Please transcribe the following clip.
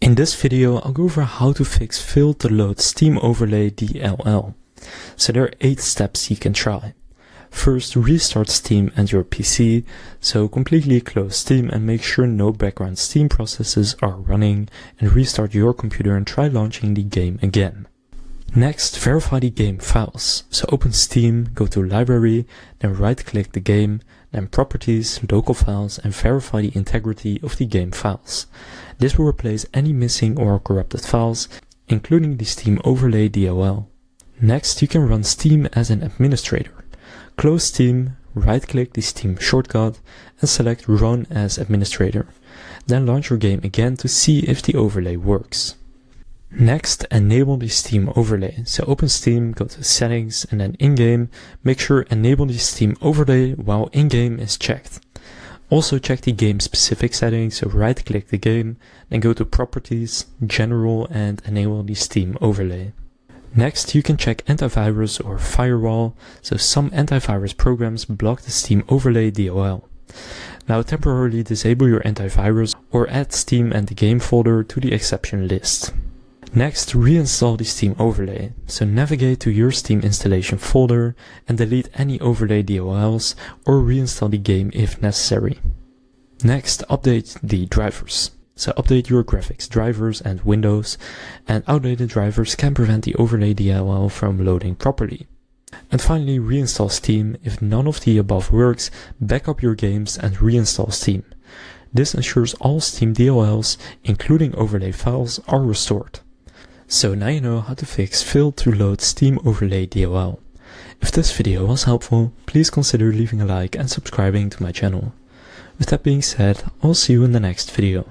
In this video, I'll go over how to fix failed to load Steam Overlay DLL. So there are 8 steps you can try. First, restart Steam and your PC, so completely close Steam and make sure no background Steam processes are running, and restart your computer and try launching the game again. Next, verify the game files. So open Steam, go to Library, then right-click the game, then Properties, Local Files, and verify the integrity of the game files. This will replace any missing or corrupted files, including the Steam Overlay DLL. Next, you can run Steam as an administrator. Close Steam, right-click the Steam shortcut, and select Run as Administrator. Then launch your game again to see if the overlay works. Next, enable the Steam Overlay. So open Steam, go to Settings, and then In-Game, make sure Enable the Steam Overlay while In-Game is checked. Also check the game-specific settings, so right-click the game, then go to Properties, General, and enable the Steam Overlay. Next, you can check antivirus or firewall, so some antivirus programs block the Steam Overlay DLL. Now temporarily disable your antivirus or add Steam and the game folder to the exception list. Next, reinstall the Steam Overlay, so navigate to your Steam installation folder and delete any overlay DLLs or reinstall the game if necessary. Next, update the drivers. So update your graphics drivers and Windows, and outdated drivers can prevent the overlay DLL from loading properly. And finally, reinstall Steam. If none of the above works, back up your games and reinstall Steam. This ensures all Steam DLLs, including overlay files, are restored. So now you know how to fix failed to load Steam Overlay DLL. If this video was helpful, please consider leaving a like and subscribing to my channel. With that being said, I'll see you in the next video.